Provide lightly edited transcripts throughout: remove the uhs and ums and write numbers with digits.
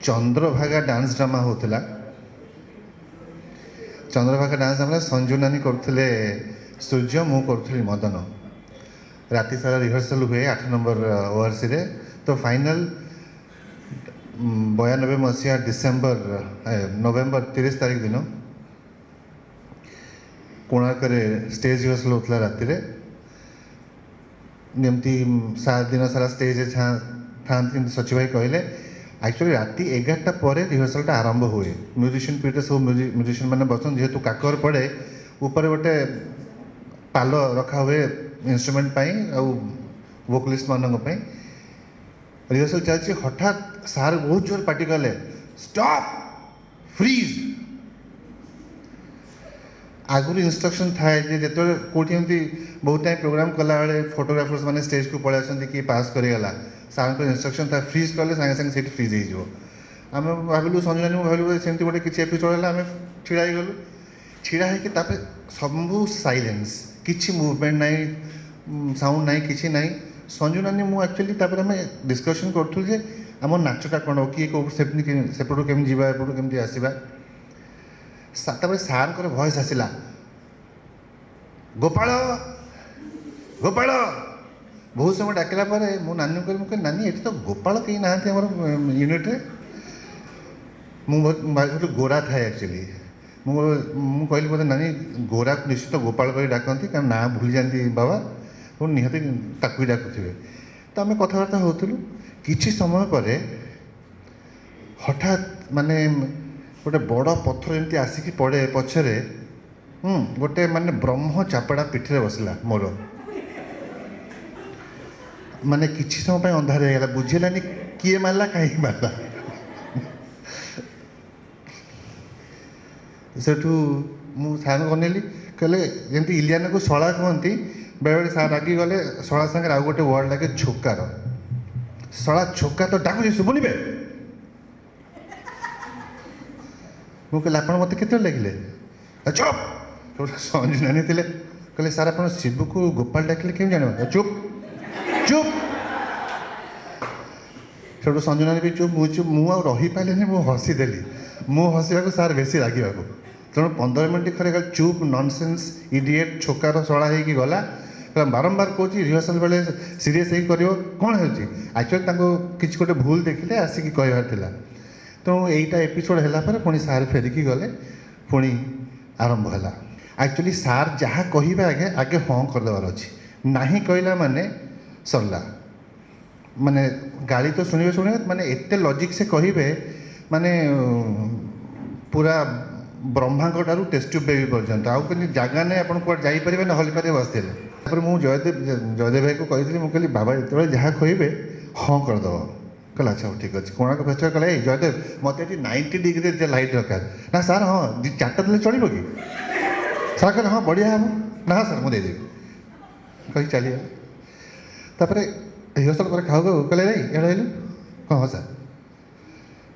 Chandrabhaga dance drama होता। Chandrabhaga dance drama Sanju नानी करते सूर्य मु करी मदन। राति सारा रिहर्सल हुए 8 नंबर ओआरसी रे। तो फाइनल 92 मसीहा डिसेम्बर नवेम्बर 30 तारीख दिन कोणार्क स्टेज रिहर्सल होता राति जमती दिन सारा स्टेज था सचिव भाई कहले एक्चुअली राति 11टा पर रिहर्सलटा आरंभ हुए। म्यूजिशियन पीठ सब म्यूजिशियन मैंने बसन जेहेतु काकर पड़े ऊपर गोटे पाल रखा हुए इंस्ट्रूमेंट वोकलिस्ट मान रिहर्सल चलती। हठात सार बहुत जोर पार्टी कले स्टॉप फ्रीज। आगुरी इंस्ट्रक्शन थाए जो कौटी एमती बहुत टाइम प्रोग्राम कला बेले फोटोग्राफर्स मैंने स्टेज को पलि आसती कि पास करीगला सार को इंस्ट्रक्शन था फ्रीज कले सागे सागे से फ्रीज हो आम भाविलु संजय नानी भाविलु सेमती गोटे किसी एपिसोड है आम छिड़ा गलु छिड़ा होकर सबू साइलेंस किसी मुवमेंट ना साउंड ना कि ना संजू नानी मुझे एक्चुअली आम डिस्कसन करूँ जे आम नाचटा कौन किए कौ सेपटू केमी जावा एपटू केमी आसवा सार भॉइस आसला गोपाल गोपाल बहुत समय डाकला मो नानी मुझे नानी ये तो गोपाल कहीं ना यूनिट्रे मुझे गोरा था एक्चुअली मुझे कहली बोलते नानी गोरा निश्चित गोपाल कर डाकती कारण ना भूली जाती बाबा तो निहती ताकू डाकुवे। तो आम कथबार्ता होलु कि समय पर हठात माने गोटे बड़ पत्थर एमती आसिक पड़े पछरे गोटे माने ब्रह्म चापड़ा पिठे बसला मोर माने किसी समय अंधार हो गला बुझेलानी किए मारला कहीं मारला सेठू मु सार अनेली कहले जमी इलियाना को शला कहती बेले बेले सार रागी गले शला सागर आउ गोटे वर्ड लगे छोकार शला छोका तो डाकुची शुभुनि बे मुझे आप मत के लगे चुप संजू नानी थे कहले सार आप शिव को गोपाल डाकिले केम जान चुप चुप से संजू नानी भी चुप मुझे रही पारे मुझे हसीदेली मु हसवा सार बेसी रागवा तेणु 15 मिनट खरे चुप नॉनसेंस इडिएट छोकार शला होगी गला बारंबार कौच रिहर्सल बेले सीरीयस हो कौन हो एक्चुअली किसी गोटे भूल देखिले आसिक कहबार था। तो यहीटा एपिसोड है पुणी सार फेरिकी गले पुणी आरंभ है। एक्चुअली सार जहाँ कहे आगे आगे हाँ करदेवार अच्छी ना कहला माने सरला माने गाली तो शुणे शुणे माने एते लॉजिक से कहे माने पूरा ब्रह्मांड ठार टेस्ट ट्यूब बेबी पर्यंत आउ कहीं जगह नहीं आप जापर ना हल पारे बसते मुझे जयदेव भाई को कही मुझे कहली बाबा जो जहाँ कहे हाँ करदेव कहला अच्छा ठीक अच्छे कोणार्क फेस्टिवल कहला जयदेव मत ये 90 डिग्री लाइट दरकार ना सार हाँ 4टा देते चलो कि सार कहले हाँ बढ़िया हम ना सार मुझे देदेवी कही चलीगला रिहर्सल पर खाऊ खाऊ कहले एड़े हाँ सार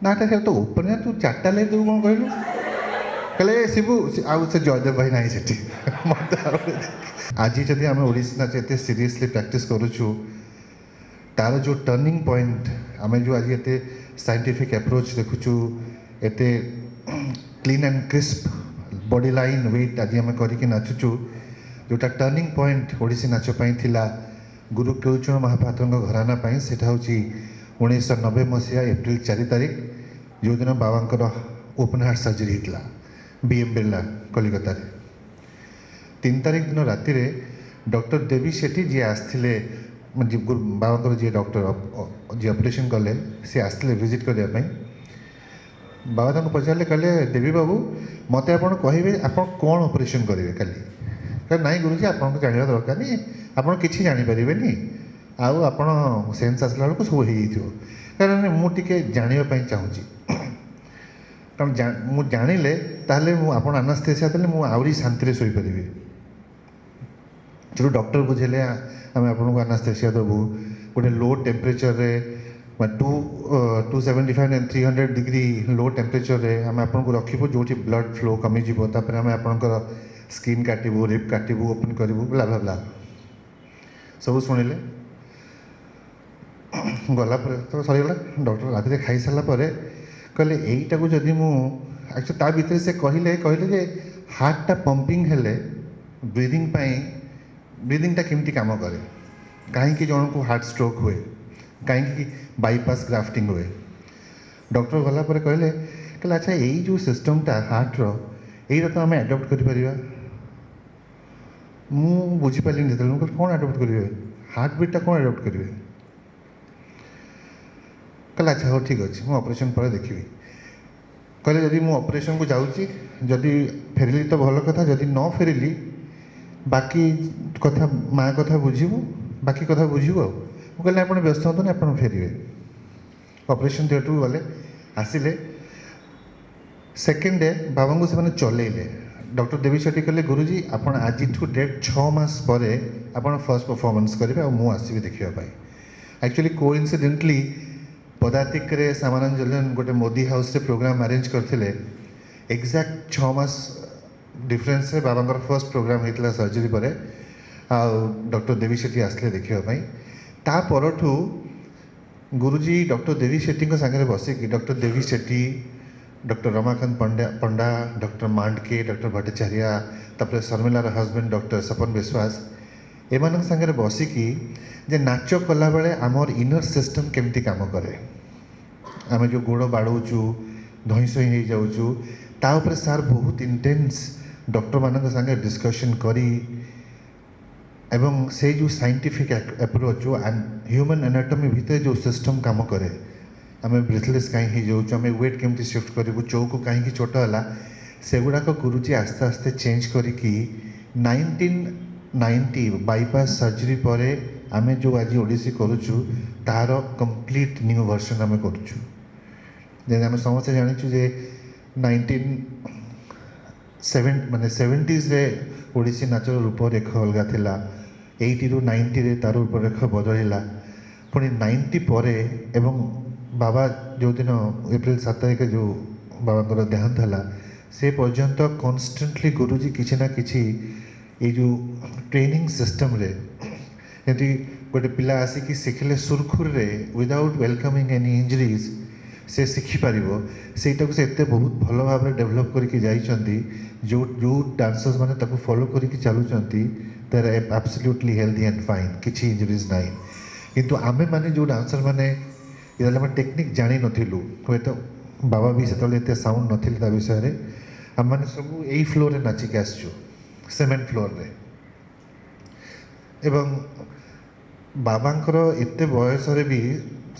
ना तो ओपन तू 4टा लाइट देव कौन कहलु कहले शिवू आउ से जयदेव भाई ना से मत आज जदि आम ओडिसी नाच एत सीरीयसली प्रैक्टिस करुचु तार जो टर्निंग पॉइंट आम जो आज एत साइंटिफिक अप्रोच देखुचु एत clean and crisp body line weight आज आम करके नाचुचु जोटा टर्निंग पॉइंट ओडिसी नाचपाई थिला गुरु केलुचरण महापात्र घराना से हूँ 1990 मसीहा एप्रिल 4 तारीख जो दिन बाबा ओपन हार्ट सर्जरी होता BM बिरला कलिकता 3 तारीख दिन राति डॉक्टर देवी शेट्टी जी आसते बाबा जी डॉक्टर जी ऑपरेशन कले सी आसते विजिट करने बाबा पचारे कहले देवी बाबू मत आप कहे आप कौन ऑपरेशन करेंगे काली ना गुरुजी आपको जानवा दरकार नहीं आप किसी जानीपारे आउ आप सेन्स आसला बेलू सब हो कारण मुझे जानापी चाहूँगी कारण मुझे जानिले ताहले आप अनास्थेसिया देले मुझे आहरी शांति शोपारि जो डॉक्टर बुझेले आम आपको अनास्थेसिया देवु गोटे low temperature 275 and 300 degree low temperature आम आपको रखू जो ब्लड फ्लो कमिज आम आपंकर स्किन काटबू रिप काटबू ओपन करूँ ब्ला ब्ला ब्ला सब शुणिले गला तो सरीगला डॉक्टर राति खाई सारा कहले यहीटा को जदि मु एक्चुअली ता भितर से कहले कहले जे हार्टटा पंपिंग हेले ब्रीदिंगटा केमती काम करे कहीं जन को हार्ट स्ट्रोक हुए कहीं बाईपास ग्राफ्टिंग हुए डॉक्टर गला पर कहले कहले अच्छा यही जो सिस्टमटा हार्टर यही तो आम एडप्ट कर बुझीपारे जो कौन एडप्ट करेंगे हार्ट बीटा कौन एडप्ट करेंगे कहले अच्छा हो ठीक अच्छे मुझे ऑपरेशन पर देखी कहले जदि मु ऑपरेशन को जाऊँगी जदि फेरिली तो भल कथा जदि न फेरिली बाकी कथा माँ कथा बुझू बाकी कथा बुझू कहले आप व्यस्त हूँ आप फेरवे ऑपरेशन थिएटर को गले आसिले सेकेंड डे बाबा को से चलेले डॉक्टर देवी शेट्टी कहले गुरुजी आप आज डेट 6 मास पर आप फर्स्ट परफॉर्मेंस करेंगे और मुझे आसवि देखापी एक्चुअली कोइंसिडेंटली पदातिक सामानंजन गोटे मोदी हाउस रे प्रोग्राम अरेंज करते एक्जाक्ट 6 मास डिफरेन्स बाबा फर्स्ट प्रोग्राम होता सर्जरी पर डॉक्टर देवी शेट्टी आसले देखापी ता परठू गुरुजी डॉक्टर देवी शेट्टी सागर बसिकी डॉक्टर देवी शेट्टी डॉक्टर रमाकांत पंडा डॉक्टर मांडके डॉक्टर भट्टाचार्य तापर शर्मिलार हजबैंड डॉक्टर सपन विश्वास एमान सागर बसिकी जे नाच कला बेले आमर इनर सिस्टम केमती काम करे आम जो गोड़ बाड़ौचु धईसई हो जाऊँ तापर सार बहुत इंटेंस डॉक्टर मान सागे डिस्कशन करी एवं से जो साइंटिफिक अप्रोच जो ह्यूमन एनाटॉमी भितर जो सिस्टम काम करे आम ब्रेथलेस कहीं हो जाऊँ आम वेट केमती शिफ्ट करूँ चौक कहीं चोट है से गुड़ाक गुरुजी आस्ते आस्ते चेंज करी 1990 बाईपास सर्जरी पर आम जो आज ओडिसी करुचु तार कंप्लीट न्यू वर्जन आम करुचु आम समस्ते जाचु जे 70s रे ओडिसी नाचर रूपरेख अलग थिला 80 ରୁ 90 रे तार रूपरेख बदलिला पुणी 90 पर एवं बाबा जो दिन एप्रिल 7 तारिख जो बाबा देहांत है से पर्यंत कन्स्टेंटली गुरुजी किसी ना किसी ये जो ट्रेनिंग सिस्टम रे यदि गोटे पिला आसिकी शिखिले सुरखुर रे विदाउट वेलकमिंग एनी इंजरीज से शिखिपार से बहुत भल भाव डेभलप करके जाइछंती जो जो डांसर्स माने ताको फॉलो करके चलुचंती they're absolutely healthy and fine किसी इंजरीज नाई किंतु आमे माने जो डांसर माने इधर आम टेक्निक जानी नथिलु हे तो बाबा भी से साउंड नथिले ता विषय आम मैंने सब यही फ्लोर नाचिक आसचु सीमेंट फ्लोर रे एवं बाबांकर एते बयस रे भी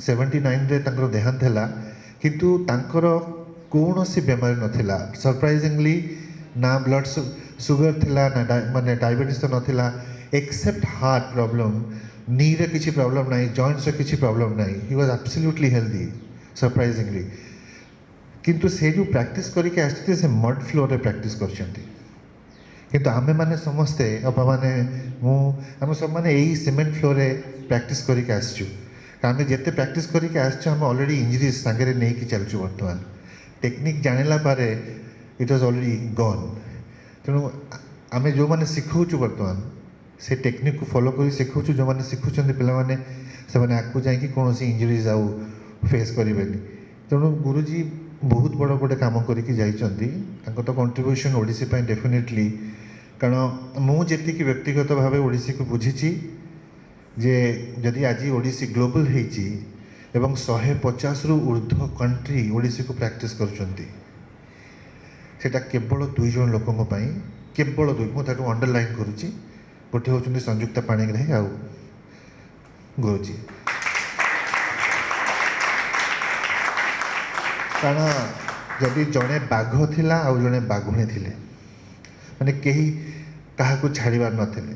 79 रे तांकर देहांत हैला किंतु तांकर कौनसी बेमारी नथिला सरप्राइजिंगली ना ब्लड सुगर थिला ना माने डायबिटीज तो नथिला एक्सेप्ट हार्ट प्रॉब्लम नी रे किसी प्रॉब्लम नहीं जॉइंट्स रे किसी प्रॉब्लम नहीं he was absolutely healthy surprisingly किंतु से जो प्रैक्टिस करके आसते से मड फ्लोर रे प्रैक्टिस करछंती किंतु आमे माने समस्ते अपा माने मु हम सब माने यही सीमेंट फ्लोर रे प्रैक्टिस करके आसचु आमे जेते प्रैक्टिस करके आसचु हम ऑलरेडी इंजरीज सांगरे नहीं कि चलचु वर्तमान टेक्निक जानिला पारे इट वाज ऑलरेडी गॉन तेणु आमे जो माने सिखौचु वर्तमान से टेक्निक को फॉलो करी शिखुचु जो मैंने शिखुंट पे से आगू जाकि कौन इंजरीज आउ फेस करेंगे तेणु गुरुजी बहुत बड़ गोटे कम कर तो कंट्रीब्यूशन ओडिसी डेफिनेटली कारण मुझे व्यक्तिगत भाव ओडिसी को बुझी जे जदि आज ओडिसी ग्लोबल होती 150 रु ऊर्ध्व कंट्री ओडिसी को प्रैक्टिस करुँच केवल 2 जन लोकों केवल 2 मुझे अंडरलाइन करुच्ची गोटे होती संयुक्ता पाणिग्राही आउ गुरुजी कारण जदि जड़े बाघ थिला आउ जड़े बाघुणी थिले माने कहीं कहा छाड़बार नथिले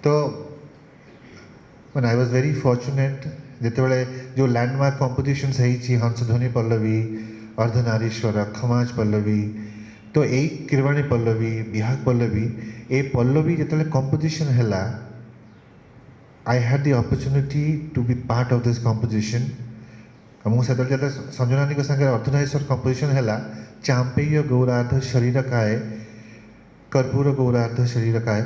तो मैंने आई वाज वेरी फॉर्चुनेट जिते जो लैंडमार्क कॉम्पिटिशन्स है हंसध्वनि पल्लवी अर्धनारीश्वर खमाज पल्लवी तो यही किरवाणी पल्लवी बिहाग पल्लवी ए पल्लवी जिते कॉम्पिटिशन है I had the opportunity to be part of this competition मुझे संजनानी सागर अर्धनारीश्वर कॉम्पिटिशन है चांपेय गौरार्ध शरीर काय कर्पूर गौरार्ध शरीर काय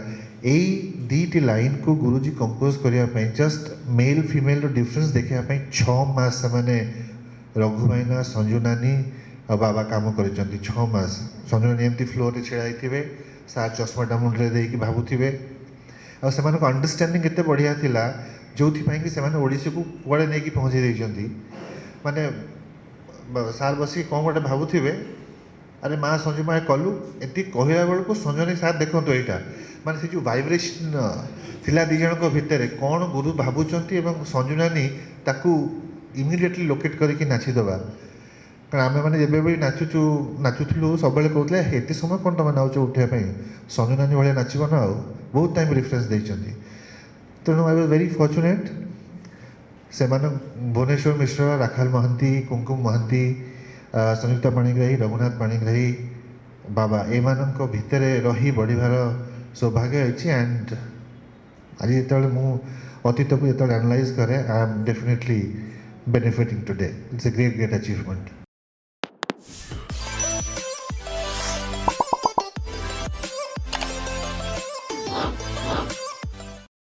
यही दीटी लाइन को गुरुजी कंपोज करने जस्ट मेल फीमेल डिफरेंस देखापी 6 मास से रघु भाईना संजू नानी और बाबा काम कर 6 मास संजू नानी एमती फ्लोर छेड़ा थे सार चश्माटा मुंडे देकी भावुवे और से अंडरस्टैंडिंग केते बढ़िया थिला जो कि से ओडिशा को कुआड़े नहीं पहुँचे देती माने सार बस कौन गोटे भावुवे अरे माँ संजू माँ कलु एति कहला बेलू संजनी सार देखो यहाँ माने से जो वाइब्रेशन थिला दी जन भितर कौन गुरु भावुंट संजू नानी ताकू इमिडिएटली लोकेट करके नाचिदेवा कारण आम मैंने जब भी नाचुलु सब कहते एत समय कौन तुम नाच उठापी संजू नानी भाई नाचब ना बहुत टाइम रेफरेन्स देते तेणु आई वाज वेरी फॉर्चुनेट से भुवनेश्वर मिश्र राखाल महांती कुमकुम महांती संयुक्ता पाणिग्राही रघुनाथ पाणिग्राही बाबा एमानक भितर रही बढ़िबार सौभाग्य अच्छी एंड आज जो अतीत को जो एनालाइज करे I am definitely benefiting today it's a great achievement.